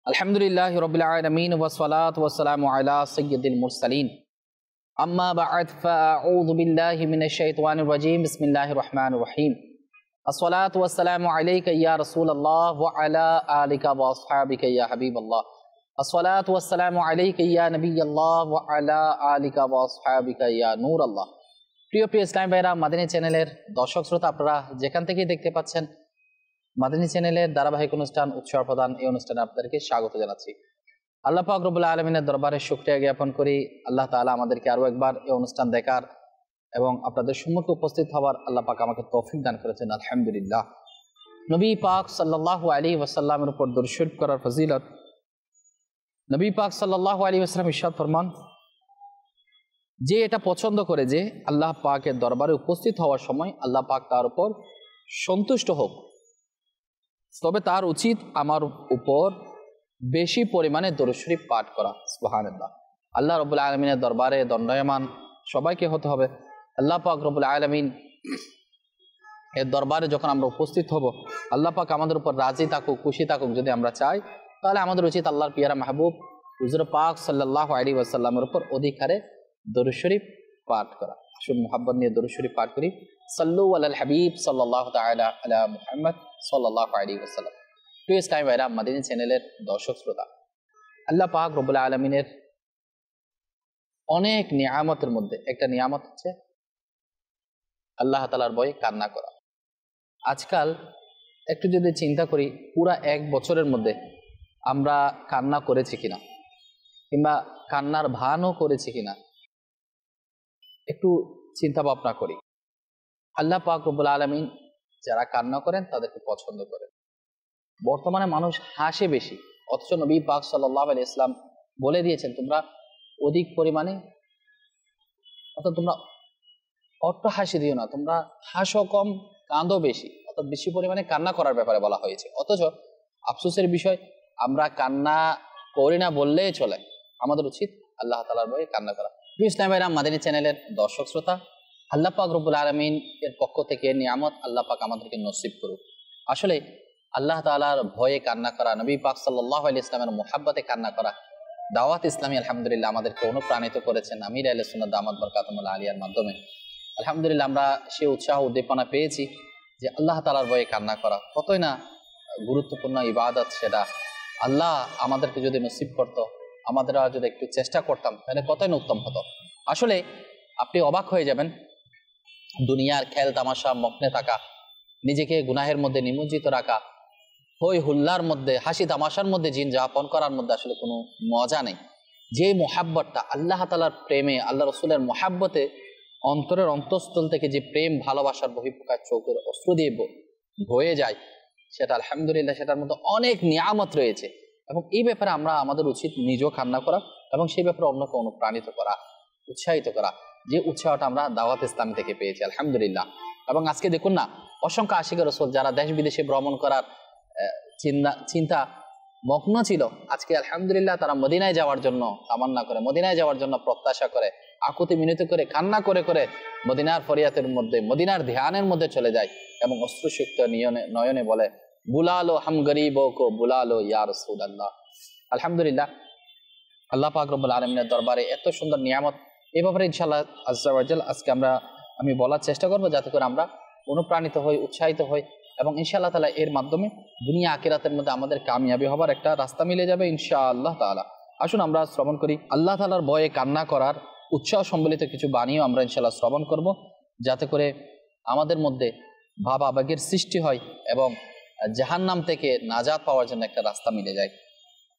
আলহামদুলিল্লাহি রাব্বিল আলামিন ওয়াসসালাতু ওয়াসসালামু আলা সাইয়্যিদিল মুরসালিন আম্মা বা'দ ফাআউযু বিল্লাহি মিনাশ শাইতানির রাজীম বিসমিল্লাহির রহমানির রহিম আসসালাতু ওয়াসসালামু আলাইকা ইয়া রাসূলুল্লাহ ওয়া আলা আলিকা ওয়া আসহাবিকা ইয়া হাবিবাল্লাহ আসসালাতু ওয়াসসালামু আলাইকা ইয়া নবিয়াল্লাহ ওয়া আলা আলিকা ওয়া আসহাবিকা ইয়া নূরাল্লাহ। প্রিয় ইসলাম ভাইরা, মাদানী চ্যানেলের দর্শক শ্রোতা, আপনারা যেখান থেকেই দেখতে পাচ্ছেন মাদানী চ্যানেলের ধারাবাহিক অনুষ্ঠান উৎসব প্রদান, এই অনুষ্ঠানে আপনাদেরকে স্বাগত জানাচ্ছি। আল্লাহ পাক রব্বুল আলামিনের দরবারে শুকরিয়া জ্ঞাপন করি। আল্লাহ তাআলা আমাদেরকে আরো একবার এই অনুষ্ঠান দেখার এবং আপনাদের সম্মুখে উপস্থিত হওয়ার আল্লাহ পাক আমাকে তৌফিক দান করেছেন, আলহামদুলিল্লাহ। নবী পাক সাল্লাল্লাহু আলাইহি ওয়াসাল্লামের উপর দরুদ শরীফ করার ফজিলত, নবী পাক সাল্লাল্লাহু আলাইহি ওয়াসাল্লাম ইরশাদ ফরমান, যে এটা পছন্দ করে যে আল্লাহ পাকের দরবারে উপস্থিত হওয়ার সময় আল্লাহ পাক তার উপর সন্তুষ্ট হোক, তবে তার উচিত আমার উপর বেশি পরিমাণে দরুদ শরীফ পাঠ করা। সুবহানাল্লাহ। আল্লাহ রাব্বুল আলামিনের দরবারে দণ্ডায়মান সবাইকে হতে হবে। আল্লাহ পাক রব্বুল আলামিন এর দরবারে যখন আমরা উপস্থিত হব, আল্লাহ পাক আমাদের উপর রাজি থাকুক, খুশি থাকুক যদি আমরা চাই, তাহলে আমাদের উচিত আল্লাহর পিয়ারা মাহবুব হুজুর পাক সাল্লাল্লাহু আলাইহি ওয়াসাল্লামের উপর অধিকারে দরুদ শরীফ পাঠ করা। আসুন মুহাব্বত নিয়ে দরুদ শরীফ পাঠ করি। সাল্লু আলাল হাবিব সাল্লাল্লাহু তাআলা আলা মুহাম্মদ সাল্লাল্লাহু আলাইহি ওয়াসাল্লাম। প্রিয় ইসলামী ভাইরা, মাদানী চ্যানেলের দর্শক শ্রোতা, আল্লাহ পাক রব্বুল আলামিনের অনেক নিয়ামতের মধ্যে একটা নিয়ামত হচ্ছে আল্লাহ তাআলার ভয়ে কান্না করা। আজকাল একটু যদি চিন্তা করি, পুরা এক বছরের মধ্যে আমরা কান্না করেছি কিনা, কিংবা কান্নার ভানও করেছি কিনা, একটু চিন্তা ভাবনা করি। আল্লাহ পাক রব্বুল আলামিন যারা কান্না করেন তাদেরকে পছন্দ করেন। বর্তমানে মানুষ হাসে বেশি, অথচ নবী পাক সাল্লাল্লাহু আলাইহি ওয়াসাল্লাম বলে দিয়েছেন, তোমরা অধিক পরিমাণে, অর্থাৎ তোমরা অট্ট হাসি দিও না, তোমরা হাসো কম, কাঁদো বেশি, অর্থাৎ বেশি পরিমাণে কান্না করার ব্যাপারে বলা হয়েছে। অথচ আফসোসের বিষয়, আমরা কান্না করি না বললেই চলে। আমাদের উচিত আল্লাহ তাআলার ভয়ে কান্না করা। প্রিয় ইসলামী ভাইরা, মাদানী চ্যানেলের দর্শক শ্রোতা, আল্লাহ পাক রব্বুল আলামিন এর পক্ষ থেকে নিয়ামত আল্লাহ পাক আমাদেরকে নসিব করুক। আসলে আল্লাহ তাআলার ভয়ে কান্না করা, নবী পাক সাল্লাল্লাহু আলাইহি ওয়াসাল্লামের মুহাব্বতে কান্না করা, দাওয়াত ইসলামী আলহামদুলিল্লাহ আমাদেরকে অনুপ্রাণিত করেছেন আমির আহলে সুন্নাত দামাত বরকাতুহুল আলিয়ার মাধ্যমে। আলহামদুলিল্লাহ আমরা সে উৎসাহ উদ্দীপনা পেয়েছি যে আল্লাহ তাআলার ভয়ে কান্না করা কতই না গুরুত্বপূর্ণ ইবাদত। সেটা আল্লাহ আমাদেরকে যদি নসিব করতো, আমাদের যদি একটু চেষ্টা করতাম, তাহলে কতই না উত্তম হতো। আসলে আপনি অবাক হয়ে যাবেন, দুনিয়ার খেল তামাশা মগ্নে থাকা, নিজেকে গুনাহের মধ্যে নিমজ্জিত রাখা, হই হুল্লার মধ্যে, হাসি তামাশার মধ্যে দিন যাপন করার মধ্যে আসলে কোনো মজা নেই। যে মোহাব্বতটা আল্লাহ তাআলার প্রেমে, আল্লাহ রসুলের মোহাব্বতে অন্তরের অন্তঃস্থল থেকে যে প্রেম ভালোবাসার বহিঃপ্রকাশ চোখের অশ্রু দিয়ে বয়ে যায়, সেটা আলহামদুলিল্লাহ সেটার মধ্যে অনেক নিয়ামত রয়েছে। এবং এই ব্যাপারে আমরা আমাদের উচিত নিজেও কান্না করা এবং সেই ব্যাপারে অন্যকে অনুপ্রাণিত করা, উৎসাহিত করা, যে উৎসাহটা আমরা দাওয়াত ইসলাম থেকে পেয়েছি আলহামদুলিল্লাহ। এবং আজকে দেখুন না, অসংখ্য আশিক রাসূল যারা দেশ বিদেশে ভ্রমণ করার চিন্তা মগ্ন ছিল, আজকে আলহামদুলিল্লাহ তারা মদিনায় যাওয়ার জন্য তামান্না করে, মদিনায় যাওয়ার জন্য প্রত্যাশা করে, আকুতি মিনতি করে, কান্না করে করে মদিনার ফরিয়াতের মধ্যে, মদিনার ধ্যানের মধ্যে চলে যায় এবং অশ্রুসিক্ত নয়নে বলে, বুলালো হাম গরিবো কো বুলালো ইয়া রাসূলুল্লাহ। আলহামদুলিল্লাহ, আল্লাহ পাক রব্বুল আলামিনের দরবারে এত সুন্দর নিয়ামত, এই ব্যাপারে ইনশাআল্লাহ আজ্জা ওয়া জাল আজকে আমি বলার চেষ্টা করবো, যাতে করে আমরা অনুপ্রাণিত হই, উৎসাহিত হই এবং ইনশাআল্লাহ তাআলা এর মাধ্যমে দুনিয়া আখিরাতের মধ্যে আমাদের কামিয়াবি হবার একটা রাস্তা মিলে যাবে ইনশাআল্লাহ তাআলা। আসুন আমরা শ্রবণ করি আল্লাহ তাআলার ভয়ে কান্না করার উৎসাহ সম্বলিত কিছু বাণীও আমরা ইনশাআল্লাহ শ্রবণ করব, যাতে করে আমাদের মধ্যে ভাব আবেগের সৃষ্টি হয় এবং জাহান্নাম থেকে নাজাত পাওয়ার জন্য একটা রাস্তা মিলে যায়।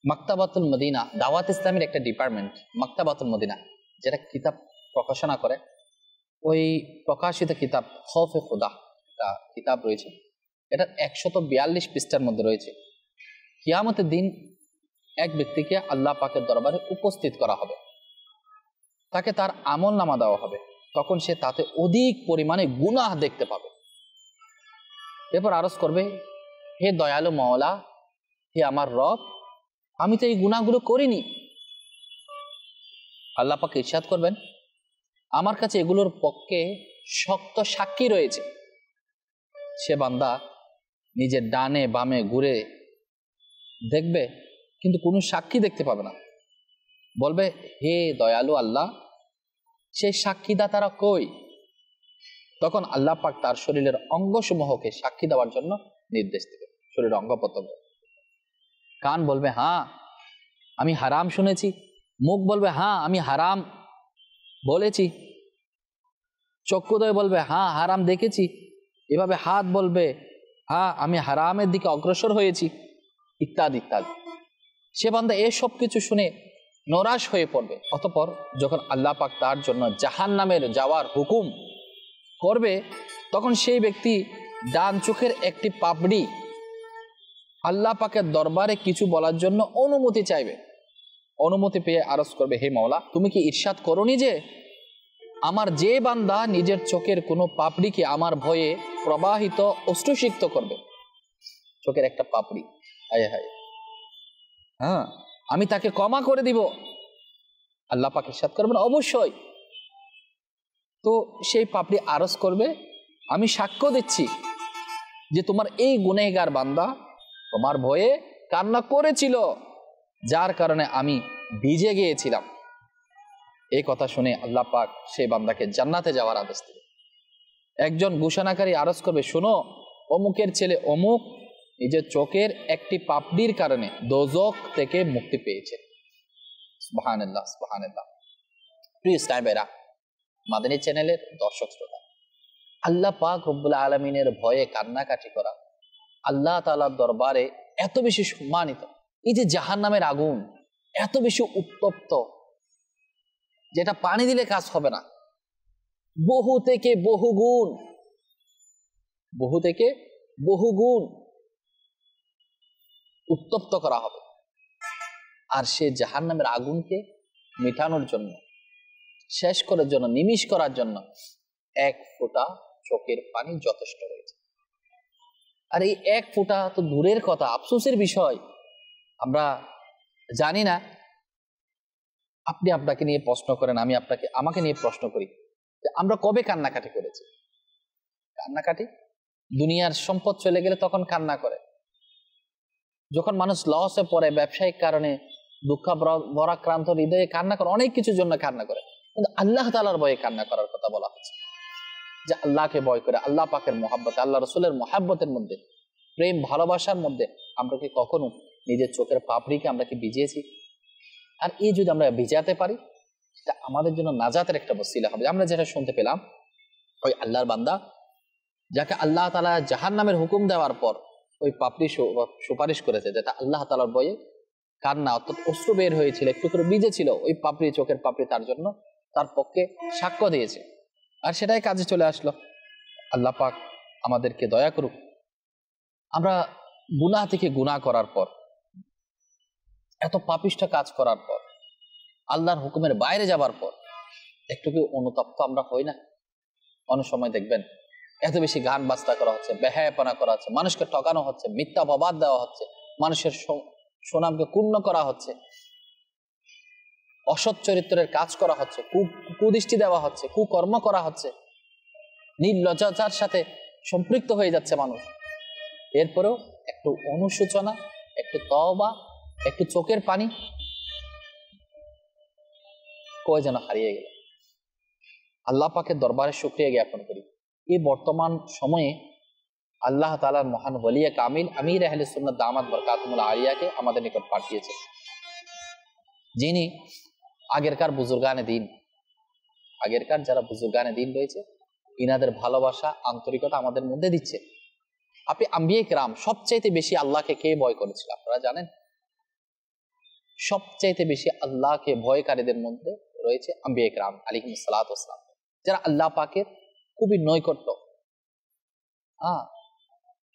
মাকতাবাতুল মদিনা, দাওয়াত ইসলামের একটা ডিপার্টমেন্ট মাকতাবাতুল মদিনা, যেটা কিতাব প্রকাশনা করে, ওই প্রকাশিত কিতাব খৌফে খুদা একটা কিতাব রয়েছে, এটা 142 পৃষ্ঠার মধ্যে রয়েছে। কিয়ামতের দিন এক ব্যক্তিকে আল্লাহ পাকের দরবারে উপস্থিত করা হবে, তাকে তার আমল নামা দেওয়া হবে, তখন সে তাতে অধিক পরিমাণে গুনাহ দেখতে পাবে। এরপর আরজ করবে, হে দয়ালু মাওলা, হে আমার রব, আমি তো এই গুনাহগুলো করিনি। আল্লাহ পাক ইরশাদ করবেন, আমার কাছে এগুলোর পক্ষে শক্ত সাক্ষী রয়েছে। সে বান্দা নিজের ডানে বামে ঘুরে দেখবে কিন্তু কোনো সাক্ষী দেখতে পাবে না। বলবে, হে দয়ালু আল্লাহ, সেই সাক্ষীদাতারা কই? তখন আল্লাহ পাক তার শরীরের অঙ্গসমূহকে সাক্ষী দেওয়ার জন্য নির্দেশ দেবে, শরীরের অঙ্গ প্রত্যঙ্গ। কান বলবে, হ্যাঁ আমি হারাম শুনেছি। মুখ বলবে, হ্যাঁ আমি হারাম বলেছি। চক্ষুদয় বলবে, হ্যাঁ হারাম দেখেছি। এভাবে হাত বলবে, হ্যাঁ আমি হারামের দিকে অগ্রসর হয়েছি, ইত্যাদি ইত্যাদি। সে বান্দা এসব কিছু শুনে নরাশ হয়ে পড়বে। অতঃপর যখন আল্লাহ পাক তার জন্য জাহান্নামের যাওয়ার হুকুম করবে, তখন সেই ব্যক্তি ডান চোখের একটি পাপড়ি আল্লাহ পাকের দরবারে কিছু বলার জন্য অনুমতি চাইবে। অনুমতি পেয়ে আরজ করবে, হে মাওলা, তুমি কি ইরশাদ করোনি যে আমার যে বান্দা নিজের চোখের কোনো পাপড়িকে আমার ভয়ে প্রবাহিত অশ্রুসিক্ত করবে, চোখের একটা পাপড়ি, হায় হায়, হ্যাঁ আমি তাকে ক্ষমা করে দিব। আল্লাহ পাক ইরশাদ করবেন, অবশ্যই। তো সেই পাপড়ি আরজ করবে, আমি সাক্ষ্য দিচ্ছি যে তোমার এই গুনেহগার বান্দা তোমার ভয়ে কান্না করেছিল, যার কারণে আমি ভিজে গিয়েছিলাম। এই কথা শুনে আল্লাহ পাক সেই বান্দাকে জান্নাতে যাওয়ার আদেশ দেবে। একজন ঘোষণাকারী আরজ করবে, শোনো, অমুকের ছেলে অমুক নিজের চোখের একটি পাপড়ির কারণে দোজখ থেকে মুক্তি পেয়েছে। সুবহানাল্লাহ, সুবহানাল্লাহ। প্রিয় ইসলাম ভাইরা, মাদানী চ্যানেলের দর্শক শ্রোতা, আল্লাহ পাক রব্বুল আলামিনের ভয়ে কান্নাকাটি করা আল্লাহ তাআলার দরবারে এত বেশি সম্মানিত। এই যে জাহান্নামের আগুন এত বেশি উত্তপ্ত, যেটা পানি দিলে কাজ হবে না, বহু থেকে বহু গুণ উত্তপ্ত করা হবে। আর সে জাহান্নামের আগুনকে মিটানোর জন্য, শেষ করার জন্য, নিমিষ করার জন্য এক ফোঁটা চোখের পানি যথেষ্ট রয়েছে। আর এই এক ফোঁটা তো দূরের কথা, আফসোসের বিষয়, আমরা জানি না। আপনি আপনাকে নিয়ে প্রশ্ন করেন, আমি আমাকে নিয়ে প্রশ্ন করি যে আমরা কবে কান্নাকাটি করেছি? কান্নাকাটি দুনিয়ার সম্পদ চলে গেলে তখন কান্না করে, যখন মানুষ লসে পড়ে, ব্যবসায়িক কারণে দুঃখ বরাক্রান্ত হৃদয়ে কান্না করে, অনেক কিছুর জন্য কান্না করে। কিন্তু আল্লাহ তাআলার ভয়ে কান্না করার কথা বলা হচ্ছে, যে আল্লাহকে ভয় করে, আল্লাহ পাকের মহাব্বতে, আল্লাহ রসুলের মহাব্বতের মধ্যে, প্রেম ভালোবাসার মধ্যে আমরা কি কখনো নিজের চোখের পাপড়িকে আমরা কি ভিজিয়েছি? আর এই যদি আমরা ভিজাতে পারি, এটা আমাদের জন্য নাজাতের একটা ওসিলা হবে। আমরা যেটা শুনতে পেলাম, ওই আল্লাহর বান্দা যাকে আল্লাহ তাআলা জাহান্নামের হুকুম দেওয়ার পর ওই পাপড়ি সুপারিশ করেছে, যেটা আল্লাহ তাআলার ভয়ে কান্না, অর্থাৎ অশ্রু বের হয়েছিল, একটু করে ভিজেছিল, ওই পাপড়ি, চোখের পাপড়ি তার জন্য, তার পক্ষে সাক্ষ্য দিয়েছে, আর সেটাই কাজে চলে আসলো। আল্লাহ পাক আমাদেরকে দয়া করুক। আমরা গুনাহ থেকে গুনাহ করার পর, এত পাপিষ্ঠ কাজ করার পর, আল্লাহর হুকুমের বাইরে যাবার পর একটু কি অনুতপ্ত আমরা হই না? অনেক সময় দেখবেন এত বেশি গান বাজনা করা হচ্ছে, বেহায়াপনা করা হচ্ছে, মানুষকে ঠকানো হচ্ছে, মিথ্যা অপবাদ দেওয়া হচ্ছে, মানুষের সুনামকে ক্ষুণ্ণ করা হচ্ছে, অসৎ চরিত্রের কাজ করা হচ্ছে, কুদৃষ্টি দেওয়া হচ্ছে, কুকর্ম করা হচ্ছে, নির্লজ্জার সাথে সম্পৃক্ত হয়ে যাচ্ছে মানুষ। এরপরেও একটু অনুশোচনা, একটু তওবা, একটু চোখের পানি কই যেন হারিয়ে গেল। আল্লাহ পাকের দরবারে শুকরিয়া জ্ঞাপন করি, এই বর্তমান সময়ে আল্লাহ তাআলার মহান ওলিয়ে কামিল আমির আহলে সুন্নাত দামাত বরকাতুল আলিয়াকে আমাদের নিকট পাঠিয়েছে, যিনি আগেরকার বুজুর্গানে দিন, আগেরকার যারা বুজুর্গানে দিন রয়েছে, ইনাদের ভালোবাসা, আন্তরিকতা আমাদের মধ্যে দিচ্ছে। আপনি আম্বিয়ে কেরাম সবচাইতে বেশি আল্লাহকে কে ভয় করেছিল আপনারা জানেন? সবচাইতে বেশি আল্লাহকে ভয়কারীদের মধ্যে রয়েছে আম্বিয়ে কেরাম আলাইহিস সালাতু ওয়াস সালাম, যারা আল্লাহ পাকের খুবই নৈকট্য,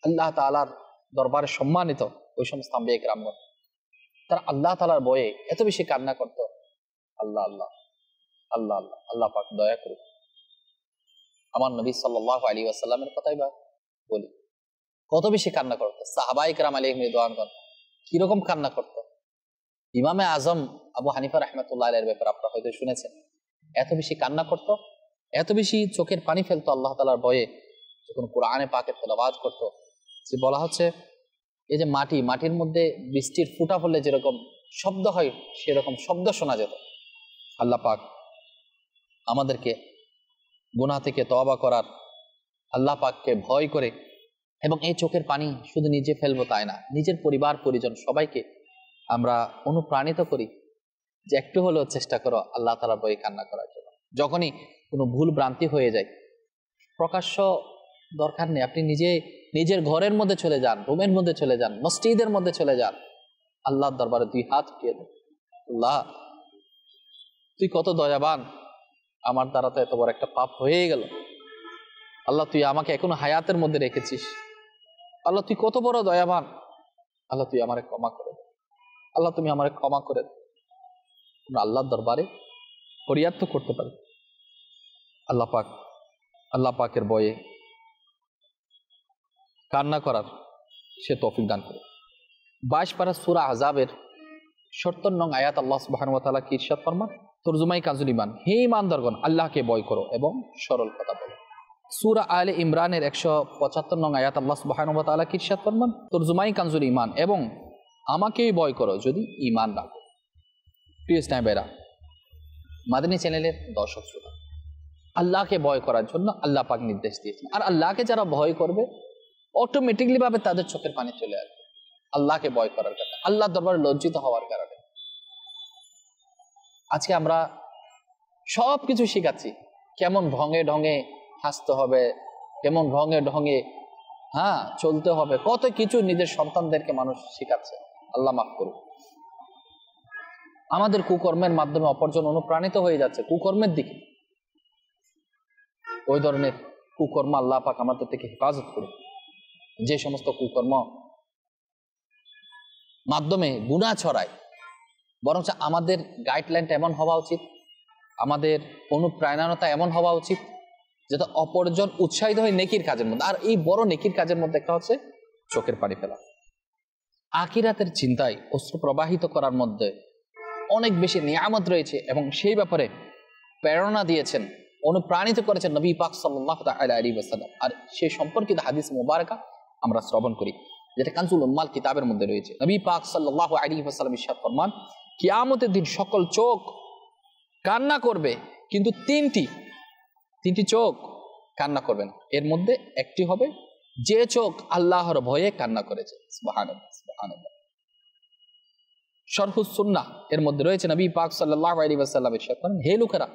আল্লাহ তাআলার দরবারে সম্মানিত ওই সমস্ত আম্বিয়ে কেরামগণ, তারা আল্লাহ তাআলার ভয়ে এত বেশি কান্না করত। আল্লাহ আল্লাহ আল্লাহ আল্লাহ, আল্লাহ পাক দয়া করুন। আমার নবী সাল্লাল্লাহু আলাইহি ওয়াসাল্লামের কথাই বা বলি, কত বেশি কান্না করতো সাহাবায়ে কেরাম আলাইহিম রিদওয়ানগণ, কিরকম কান্না করত। ইমামে আজম আবু হানিফা রাহমাতুল্লাহ আলাইহির ব্যাপারে আপনারা হয়তো শুনেছেন, এত বেশি কান্না করত, এত বেশি চোখের পানি ফেলতো আল্লাহ তাআলার ভয়ে, যখন কোরআনে পাকের তেলাওয়াত করত। যে বলা হচ্ছে, এই যে মাটির মধ্যে বৃষ্টির ফুটা পড়লে যেরকম শব্দ হয়, সেরকম শব্দ শোনা যেত। আল্লাহ পাক আমাদেরকে গুনাহ থেকে তওবা করার, আল্লাহ পাককে ভয় করে, এবং এই চোখের পানি শুধু নিজে ফেলবো তাই না, নিজের পরিবার পরিজন সবাইকে আমরা অনুপ্রাণিত করি যে একটু হলেও চেষ্টা করো আল্লাহ তাআলার ভয়ে কান্না করার জন্য। যখনই কোনো ভুল ভ্রান্তি হয়ে যায়, প্রকাশ্য দরকার নেই, আপনি নিজের ঘরের মধ্যে চলে যান, রুমের মধ্যে চলে যান, মসজিদের মধ্যে চলে যান, আল্লাহর দরবারে 2 হাত উঠিয়ে দেন, আল্লাহ তুই কত দয়াবান, আমার দ্বারা তো এত বড় একটা পাপ হয়ে গেল, আল্লাহ তুই আমাকে এখনো হায়াতের মধ্যে রেখেছিস, আল্লাহ তুই কত বড় দয়াবান, আল্লাহ তুই আমারে ক্ষমা করে দে, আল্লাহ তুমি আমারে ক্ষমা করে দে। আমরা আল্লাহর দরবারে ফরিয়াদ তো করতে পারি। আল্লাহ পাকের ভয়ে কান্না করার সে তৌফিক দান করে। 22 পারা সূরা আযাবের 70 নং আয়াত আল্লাহ সুবহানাহু ওয়া তাআলা কি ইরশাদ ফরমান? তরজমাই কাজুল ঈমান, হে ঈমানদারগণ আল্লাহকে ভয় করো এবং সরল কথা বলো। সূরা আলে ইমরানের 175 নং আয়াত আল্লাহ সুবহানাহু ওয়া তাআলা কি ইরশাদ ফরমান? তরজমাই কাজুল ঈমান, এবং আমাকেই ভয় করো যদি ঈমান রাখো। প্রিয় স্নেহিতরা, মাদানী চ্যানেলের দর্শক শ্রোতা, আল্লাহকে ভয় করার জন্য আল্লাহ পাক নির্দেশ দিয়েছেন। আর আল্লাহকে যারা ভয় করবে অটোমেটিকলি ভাবে তাদের চোখের পানি চলে আসবে আল্লাহকে ভয় করার কারণে, আল্লাহর দরবারে লজ্জিত হওয়ার কারণে। আজকে আমরা সবকিছু শিখাচ্ছি, কেমন ঢঙে ঢঙে হাসতে হবে, কেমন ঢঙে ঢঙে চলতে হবে, কত কিছু নিজের সন্তানদেরকে মানুষ শিখাচ্ছে। আল্লাহ মাফ করুন। আমাদের কুকর্মের মাধ্যমে অপরজন অনুপ্রাণিত হয়ে যাচ্ছে কুকর্মের দিকে। ওই ধরনের কুকর্ম আল্লাহ পাক আমাদের থেকে হেফাজত করুন। যে সমস্ত কুকর্ম মাধ্যমে গুনাহ ছড়ায়, বরঞ্চ আমাদের গাইডলাইনটা এমন হওয়া উচিত, আমাদের অনুপ্রেরণাটা এমন হওয়া উচিত যাতে অপরজন উৎসাহিত হয় নেকির কাজের মধ্যে। আর এই বড় নেকির কাজের মধ্যে একটা হচ্ছে চোখের পানি ফেলা। আখিরাতের চিন্তায় অশ্রু প্রবাহিত করার মধ্যে অনেক বেশি নিয়ামত রয়েছে, এবং সেই ব্যাপারে প্রেরণা দিয়েছেন, অনুপ্রাণিত করেছেন নবী পাক সাল্লাল্লাহু আলাইহি ওয়াসাল্লাম। আর সেই সম্পর্কিত হাদিস মুবারাকা আমরা শ্রবণ করি, যেটা কানজুল উম্মাল কিতাবের মধ্যে রয়েছে। নবী পাক সাল্লাল্লাহু আলাইহি ওয়াসাল্লাম ইরশাদ ফরমান, কিয়ামতের দিন সকল চোখ কান্না করবে, কিন্তু তিনটি চোখ কান্না করবে না। এর মধ্যে একটি হবে যে চোখ আল্লাহর ভয়ে কান্না করেছে। সুবহানাল্লাহ, সুবহানাল্লাহ। শরহুস সুন্নাহ এর মধ্যে রয়েছে, নবী পাক সাল্লাল্লাহু আলাইহি ওয়াসাল্লাম ইরশাদ করেন, হে লোকেরা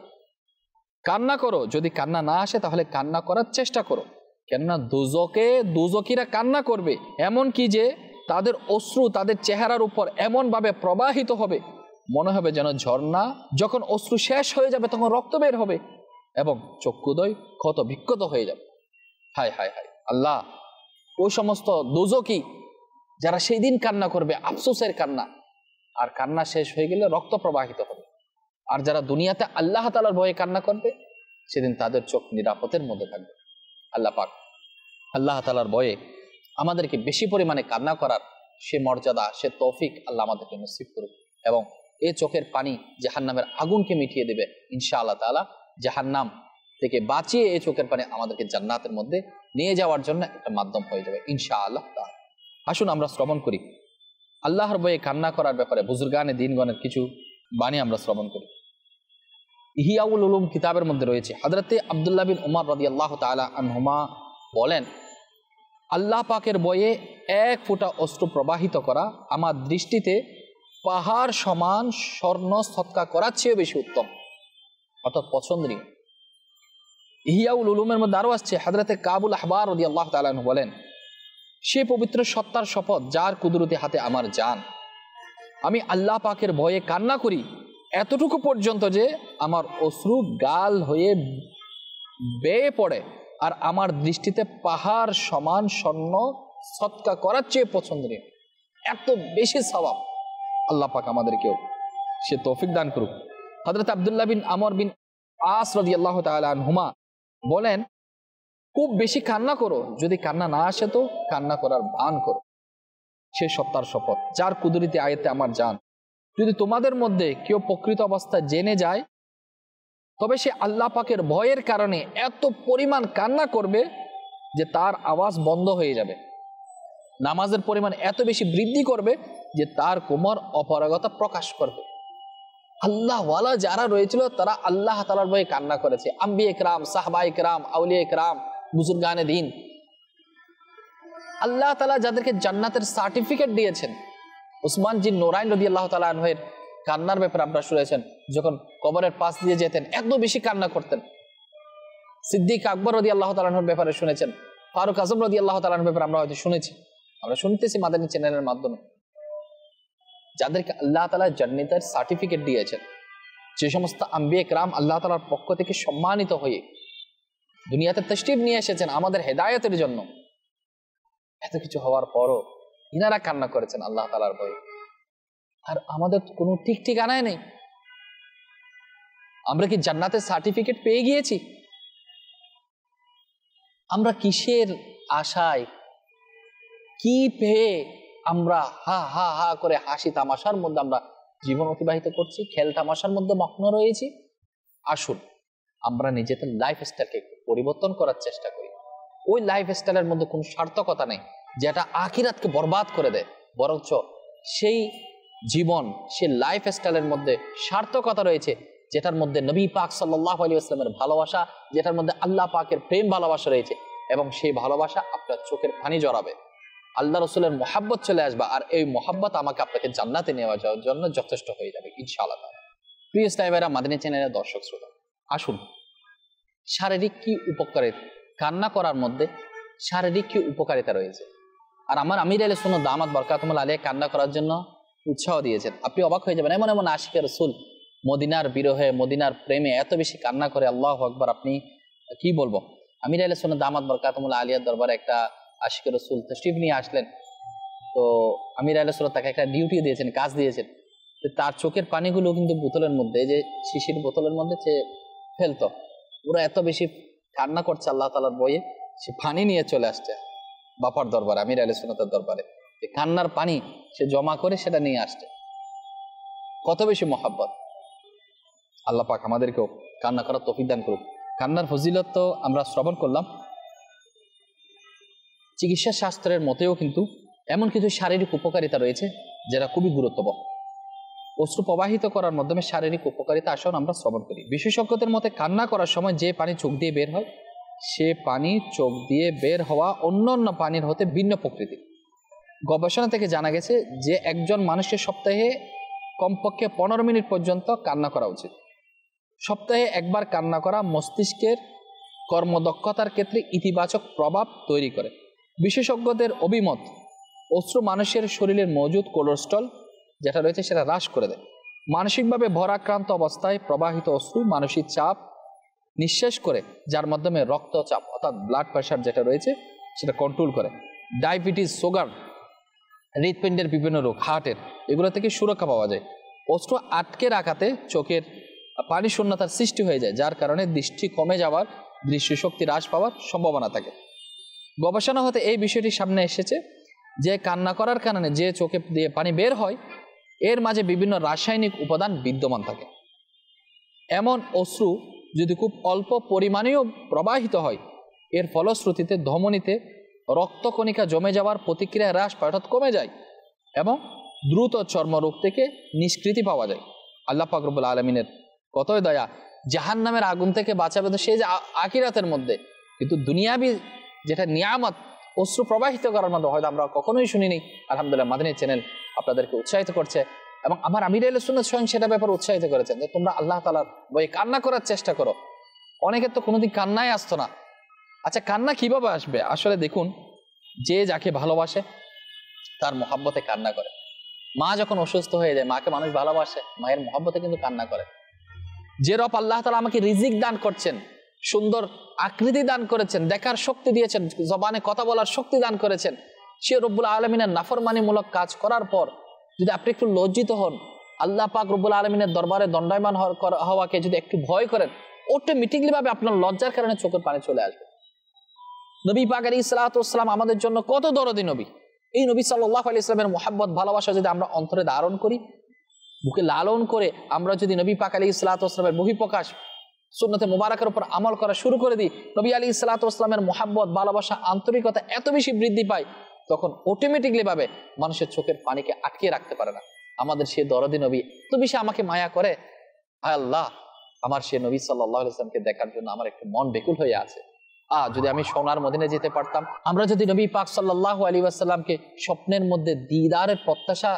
কান্না করো, যদি কান্না না আসে তাহলে কান্না করার চেষ্টা করো, কেননা দুজকিরা কান্না করবে, এমন কি যে তাদের অশ্রু তাদের চেহারার উপর এমন ভাবে প্রবাহিত হবে মনে হবে যেন ঝর্ণা, যখন অশ্রু শেষ হয়ে যাবে তখন রক্ত বের হবে এবং চক্ষুদ্বয় ক্ষত বিক্ষত হয়ে যাবে। হায় হায় হায় আল্লাহ, ওই সমস্ত দুজকি যারা সেই দিন কান্না করবে, আফসোসের কান্না, আর কান্না শেষ হয়ে গেলে রক্ত প্রবাহিত হবে। আর যারা দুনিয়াতে আল্লাহ তাআলার ভয়ে কান্না করবে, সেদিন তাদের চোখ নিরাপদের মধ্যে থাকবে। আল্লাহ পাক আল্লাহ তাআলার ভয়ে আমাদেরকে বেশি পরিমাণে কান্না করার সে মর্যাদা, সে তৌফিক আল্লাহ আমাদেরকে নসিব করুক, এবং এই চোখের পানি জাহান্নামের আগুনকে মিটিয়ে দেবে ইনশাআল্লাহ তাআলা। জাহান্নাম থেকে বাঁচিয়ে এই চোখের পানি আমাদেরকে জান্নাতের মধ্যে নিয়ে যাওয়ার জন্য একটা মাধ্যম হয়ে যাবে ইনশাআল্লাহ তাআলা। আসুন আমরা শ্রবণ করি আল্লাহর ভয়ে কান্না করার ব্যাপারে বুজুর্গানে দ্বীনগণের কিছু বাণী আমরা শ্রবণ করি। ইহিয়াউল উলুম কিতাবের মধ্যে রয়েছে, হযরতে আব্দুল্লাহ বিন উমর রাদিয়াল্লাহু তাআলা আনহুমা বলেন, আল্লাহ পাকের ভয়ে 1 ফোঁটা অশ্রু প্রবাহিত করা আমার দৃষ্টিতে পাহাড় সমান স্বর্ণ সৎকা করার চেয়ে বেশি উত্তম, অর্থাৎ পছন্দনীয়। ইহিয়াউল উলুমের মধ্যে আরো আসছে, হযরতে কাবুল আহবার রাদিয়াল্লাহু তাআলা আনহু বলেন, সে পবিত্র সত্তার শপথ যার কুদরতি হাতে আমার জান, আমি আল্লাহ পাকের ভয়ে কান্না করি এতটুকু পর্যন্ত যে আমার অশ্রু গাল হয়ে বেয়ে পড়ে, আর আমার দৃষ্টিতে পাহাড় সমান স্বর্ণ সৎকা করার চেয়ে পছন্দনীয়। এত বেশি সওয়াব। আল্লাহ পাক আমাদেরকেও সে তৌফিক দান করুক। হযরত আব্দুল্লাহ বিন আমর বিন আস রাদিয়াল্লাহু তাআলা আনহুমা বলেন, খুব বেশি কান্না করো, যদি কান্না না আসে তো কান্না করার ভান করো। সে সত্তার শপথ যার কুদরতি আয়াতে আমার জান, যদি তোমাদের মধ্যে কেউ প্রকৃত অবস্থা জেনে যায় তবে সে আল্লাহ পাকের ভয়ের কারণে এত পরিমাণ কান্না করবে যে তার আওয়াজ বন্ধ হয়ে যাবে, নামাজের পরিমাণ এত বেশি বৃদ্ধি করবে যে তার কোমর অপারগতা প্রকাশ করবে। আল্লাহওয়ালা যারা রয়েছিল তারা আল্লাহ তাআলার ভয়ে কান্না করেছে। আম্বিয়া ইকরাম, সাহাবা ইকরাম, আউলিয়া ইকরাম, বুজুর্গানে দ্বীন, আল্লাহ তাআলা যাদেরকে জান্নাতের সার্টিফিকেট দিয়েছেন। উসমান জিন নুরাইন রাদিয়াল্লাহু তাআলা আনহুর কান্নার ব্যাপারে আপনারা শুনেছেন, যখন কবরের পাশ দিয়ে যেতেন এত বেশি কান্না করতেন। সিদ্দিক আকবর রাদিয়াল্লাহু তাআলা আনহুর ব্যাপারে শুনেছেন, ফারুক আজম রাদিয়াল্লাহু তাআলা আনহুর ব্যাপারে আমরা হয়তো শুনেছি, আমরা শুনতেছি মাদানী চ্যানেলের মাধ্যমে। যাদেরকে আল্লাহ তাআলা জান্নাতের সার্টিফিকেট দিয়েছেন, যে সমস্ত আম্বিয়া ইকরাম আল্লাহ তাআলার পক্ষ থেকে সম্মানিত হয়ে দুনিয়াতে তাশরীফ নিয়ে এসেছেন আমাদের হেদায়েতের জন্য, এত কিছু হওয়ার পরও ইনারা কান্না করেছেন আল্লাহ তাআলার ভয়ে। আর আমাদের কোনো ঠিক ঠিকানাই নেই। আমরা কি জান্নাতের সার্টিফিকেট পেয়ে গিয়েছি? আমরা কিসের আশায়, কি পেয়ে আমরা হা হা হা করে হাসি তামাশার মধ্যে আমরা জীবন অতিবাহিত করছি, খেল তামাশার মধ্যে মগ্ন রয়েছি? আসুন আমরা নিজেদের লাইফস্টাইলকে পরিবর্তন করার চেষ্টা করি। ওই লাইফস্টাইলের মধ্যে কোনো সার্থকতা নেই যেটা আখিরাতকে বরবাদ করে দেয়, বরঞ্চ সেই জীবন, সেই লাইফস্টাইলের মধ্যে সার্থকতা রয়েছে যেটার মধ্যে নবী পাক সাল্লাল্লাহু আলাইহি ওয়াসাল্লামের ভালোবাসা, যেটার মধ্যে আল্লাহ পাকের প্রেম ভালোবাসা রয়েছে, এবং সেই ভালোবাসা আপনার চোখের পানি জড়াবে, আল্লাহ রসুলের মহাব্বত চলে আসবে, আর এই মহাব্বত আমাকে আপনাকে জান্নাতে নেওয়া যাওয়ার জন্য যথেষ্ট হয়ে যাবে ইনশাআল্লাহ। প্রিয় ইসলামেরা, মাদানী চ্যানেলের দর্শক শ্রোতা, আসুন শারীরিক কি উপকারিতা, কান্না করার মধ্যে শারীরিক কি উপকারিতা রয়েছে। আর আমার আমির আলী সুন্নাত দামাত বরকাতুহুল আলাইহি কান্না করার জন্য উৎসাহ দিয়েছেন। আপনি অবাক হয়ে যাবেন, এমন এমন আশিকে রাসূল মদিনার বিরহে, মদিনার প্রেমে এত বেশি কান্না করে, আল্লাহু আকবার। আপনি কি বলবো, আমির আলী সুন্নাত দামাত বরকাতুহুল আলাইহির দরবারে একটা আশিকে রাসূল তাশরীফ নিয়ে আসলেন। তো আমির আলী সুন্নাত তাকে একটা ডিউটি দিয়েছেন, কাজ দিয়েছেন। তার চোখের পানিগুলো কিন্তু বোতলের মধ্যে, এই যে শিশির বোতলের মধ্যে সে ফেলতো। ওরা এত বেশি কান্না করছে আল্লাহ তাআলার বয়ে, সে পানি নিয়ে চলে আসছে বাপার দরবারে, আমির আলী সুন্নাতের দরবারে। কান্নার পানি সে জমা করে সেটা নিয়ে আসছে। কত বেশি মহাব্বত! আল্লাহ পাক আমাদেরকেও কান্না করার তৌফিক দান করুক। কান্নার ফজিলত তো আমরা শ্রবণ করলাম। চিকিৎসা শাস্ত্রের মতেও কিন্তু এমন কিছু শারীরিক উপকারিতা রয়েছে যেটা খুবই গুরুত্বপূর্ণ। অশ্রু প্রবাহিত করার মাধ্যমে শারীরিক উপকারিতা আসুন আমরা শ্রবণ করি। বিশেষজ্ঞদের মতে কান্না করার সময় যে পানি চোখ দিয়ে বের হয়, সে পানি চোখ দিয়ে বের হওয়া অন্যান্য পানির হতে ভিন্ন প্রকৃতি। গবেষণা থেকে জানা গেছে যে একজন মানুষের সপ্তাহে কমপক্ষে 15 মিনিট পর্যন্ত কান্না করা উচিত। সপ্তাহে একবার কান্না করা মস্তিষ্কের কর্মদক্ষতার ক্ষেত্রে ইতিবাচক প্রভাব তৈরি করে। বিশেষজ্ঞদের অভিমত, অশ্রু মানুষের শরীরের মজুদ কোলেস্ট্রল যেটা রয়েছে সেটা হ্রাস করে দেয়। মানসিকভাবে ভরাক্রান্ত অবস্থায় প্রবাহিত অশ্রু মানসিক চাপ নিঃশেষ করে, যার মাধ্যমে রক্তচাপ অর্থাৎ ব্লাড প্রেশার যেটা রয়েছে সেটা কন্ট্রোল করে। ডায়াবেটিস, সুগার, হৃৎপিণ্ডের বিভিন্ন রোগ, হার্টের, এগুলো থেকে সুরক্ষা পাওয়া যায়। অশ্রু আটকে রাখাতে চোখের পানি শূন্যতার সৃষ্টি হয়ে যায়, যার কারণে দৃষ্টি কমে যাওয়ার, দৃষ্টিশক্তি হ্রাস পাওয়ার সম্ভাবনা থাকে। গবেষণা হতে এই বিষয়টি সামনে এসেছে যে কান্না করার কারণে যে চোখে দিয়ে পানি বের হয় এর মাঝে বিভিন্ন রাসায়নিক উপাদান বিদ্যমান থাকে। এমন অশ্রু যদি খুব অল্প পরিমাণেও প্রবাহিত হয়, এর ফলশ্রুতিতে ধমনীতে রক্তকণিকা জমে যাওয়ার প্রতিক্রিয়া হ্রাস পায়, অর্থাৎ কমে যায়, এবং দ্রুত চর্মরোগ থেকে নিষ্কৃতি পাওয়া যায়। আল্লাহ পাক রব্বুল আলামিনের কতই দয়া, জাহান্নামের আগুন থেকে বাঁচাবে তো সেই যে আখিরাতের মধ্যে, কিন্তু দুনিয়াবি যেটা নিয়ামত অশ্রু প্রবাহিত করার মধ্যে হয়তো আমরা কখনোই শুনিনি। আলহামদুলিল্লাহ মাদানী চ্যানেল আপনাদেরকে উৎসাহিত করছে, এবং আমার আমির আলী সুন্নাত স্বয়ং সেটা ব্যাপারে উৎসাহিত করেছেন যে তোমরা আল্লাহ তাআলার ভয়ে কান্না করার চেষ্টা করো। অনেকের তো কোনোদিন কান্নাই আসতো না। আচ্ছা, কান্না কিভাবে আসবে? আসলে দেখুন, যে যাকে ভালোবাসে তার মহাব্বতে কান্না করে। মা যখন অসুস্থ হয়ে যায়, মাকে মানুষ ভালোবাসে, মায়ের মহাব্বতে কিন্তু কান্না করে। যে রব আল্লাহ তাআলা আমাকে রিজিক দান করছেন, সুন্দর আকৃতি দান করেছেন, দেখার শক্তি দিয়েছেন, জবানে কথা বলার শক্তি দান করেছেন, সে রব্বুল আলামিনের নাফরমানিমূলক কাজ করার পর যদি আপনি একটু লজ্জিত হন, আল্লাহ পাক রব্বুল আলামিনের দরবারে দণ্ডায়মান হওয়াকে যদি একটু ভয় করেন, অটোমেটিকলি ভাবে আপনার লজ্জার কারণে চোখের পানি চলে আসবে। নবী পাক আলাইহিস সালাতু ওয়াস সালাম আমাদের জন্য কত দরদি নবী। এই নবী সাল্লাল্লাহু আলাইহি ওয়াসাল্লামের মুহাব্বত ভালোবাসা যদি আমরা অন্তরে ধারণ করি, বুকে লালন করে আমরা যদি নবী পাক আলাইহিস সালাতু ওয়াস সালামের বহিঃপ্রকাশ সুন্নতে মুবারাকের উপর আমল করা শুরু করে দিই, নবী আলাইহিস সালাতু ওয়াস সালামের মুহাব্বত, ভালোবাসা, আন্তরিকতা এত বেশি বৃদ্ধি পায় তখন অটোমেটিকলি ভাবে মানুষের চোখের পানিকে আটকে রাখতে পারে না। আমাদের সে দরদি নবী তো বেশি আমাকে মায়া করে, হায় আল্লাহ, আমার সে নবী সাল্লাল্লাহু আলাইহি ওয়াসাল্লামকে দেখার জন্য আমার একটু মন বেকুল হয়ে আছে। যদি আমি সোনার মদিনায় যেতে পারতাম, আমরা যদি নবী পাক সাল্লাল্লাহু আলাইহি ওয়াসাল্লামকে স্বপ্নের মধ্যে দিদারের প্রত্যাশা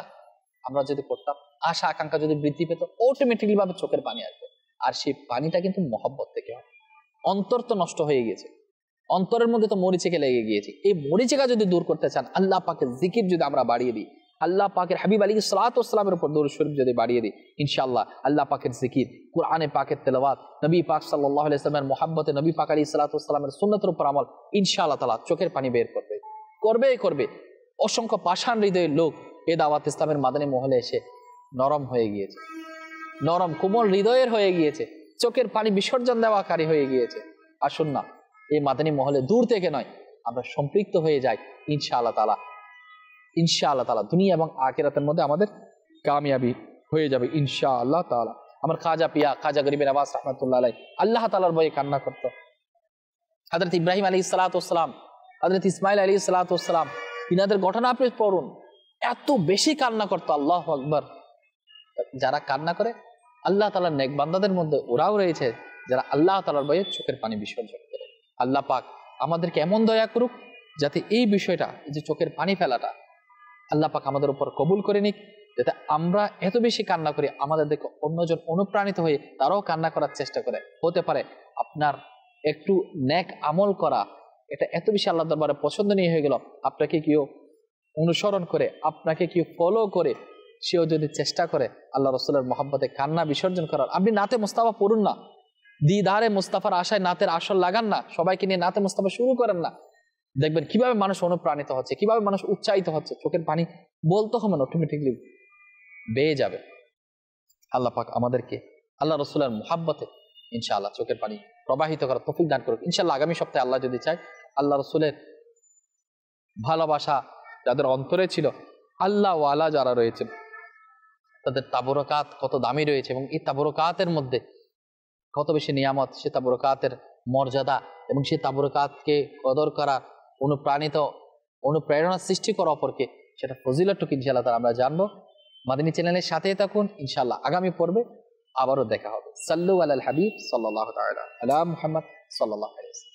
আমরা যদি করতাম, আশা আকাঙ্ক্ষা যদি বৃদ্ধি পেত, অটোমেটিকলি ভাবে চোখের পানি আসবে। আর সেই পানিটা কিন্তু মহব্বত থেকে হয়। অন্তর তো নষ্ট হয়ে গিয়েছে, অন্তরের মধ্যে তো মরিচিকা লেগে গিয়েছে। এই মরিচিকা যদি দূর করতে চান, আল্লাহ পাকের জিকির যদি আমরা বাড়িয়ে দিই, আল্লাহ পাকের হাবিব আলাইহিস সালাতু ওয়াস সালামের উপর দরুদ শরীফ যদি বাড়িয়ে দিই, ইনশাআল্লাহ আল্লাহ পাকের জিকির, কোরআনে পাকের তেলাওয়াত, নবী পাক সাল্লাল্লাহু আলাইহি ওয়াসাল্লামের মুহাব্বতে, নবী পাক আলাইহিস সালাতু ওয়াস সালামের সুন্নতের উপর আমল, ইনশাআল্লাহ তাআলা চোখের পানি বের করবে। অসংখ্য পাষাণ হৃদয়ের লোক এ দাওয়াত ইসলামের মাদানী মহলে এসে নরম হয়ে গিয়েছে, নরম কোমল হৃদয়ের হয়ে গিয়েছে, চোখের পানি বিসর্জন দেওয়াকারী হয়ে গিয়েছে। আসুন না, এই মাদানী মহলে দূর থেকে নয়, আমরা সম্পৃক্ত হয়ে যাই। ইনশাআল্লাহ তাআলা দুনিয়া এবং আখিরাতের মধ্যে আমাদের কামিয়াবি হয়ে যাবে ইনশাআল্লাহ তাআলা। আমার খাজা গরিব নওয়াজ রাহমাতুল্লাহ আলাইহি আল্লাহ তাআলার ভয়ে কান্না করত। হযরত ইব্রাহিম আলাইহিস সালাতু ওয়াস সালাম, হযরত ইসমাইল আলাইহিস সালাতু ওয়াস সালাম, ইনাদের ঘটনা আপনি পড়ুন, এত বেশি কান্না করতো। আল্লাহু আকবার। যারা কান্না করে আল্লাহ তাআলার নেক বান্দাদের মধ্যে ওরাও রয়েছে যারা আল্লাহ তাআলার ভয়ে চোখের পানি বিসর্জন করে। আল্লাহ পাক আমাদেরকে এমন দয়া করুক যাতে এই বিষয়টা, যে চোখের পানি ফেলাটা, আল্লাহ পাক আমাদের উপর কবুল করে নিক, যাতে আমরা এত বেশি কান্না করি আমাদের দেখে অন্যজন অনুপ্রাণিত হয়ে তারাও কান্না করার চেষ্টা করে। হতে পারে আপনার একটু নেক আমল করা এটা এত বেশি আল্লাহ দরবারে পছন্দনীয় হয়ে গেল, আপনাকে কেউ অনুসরণ করে, আপনাকে কেউ ফলো করে, সেও যদি চেষ্টা করে আল্লাহ রসুলের মহব্বতে কান্না বিসর্জন করার। আপনি নাতে মুস্তাফা পড়ুন না, দিদারে মুস্তাফার আশায় নাতের আসর লাগান না, সবাইকে নিয়ে নাতে মুস্তাফা শুরু করেন না। দেখবেন কিভাবে মানুষ অনুপ্রাণিত হচ্ছে, কিভাবে মানুষ উৎসাহিত হচ্ছে। চোখের পানি বলতে হবে না, অটোমেটিকলি বেয়ে যাবে। আল্লাহ পাক আমাদেরকে আল্লাহ রসুলের মহব্বতে ইনশাআল্লাহ চোখের পানি প্রবাহিত করার তৌফিক দান করুক ইনশাআল্লাহ। আগামী সপ্তাহে আল্লাহ যদি চায়, আল্লাহ রসুলের ভালোবাসা যাদের অন্তরে ছিল, আল্লাহ ওয়ালা যারা রয়েছেন, তাদের তাবরকাত কত দামি রয়েছে এবং এই তাবরকাতের মধ্যে কত বেশি নিয়ামত, সে তাবরকাতের মর্যাদা এবং সে তাবরকাতকে কদর করা, অনুপ্রেরণা সৃষ্টি করা অপরকে, সেটা ফজিলতটুকু ইনশাআল্লাহ তাআলা আমরা জানবো। মাদানী চ্যানেলের সাথেই থাকুন, ইনশাআল্লাহ আগামী পর্বে আবারও দেখা হবে। সাল্লু আলাল হাবিব সাল্লাল্লাহু তাআলা আলা মুহাম্মদ সাল্লাল্লাহু আলাইহি ওয়াসাল্লাম।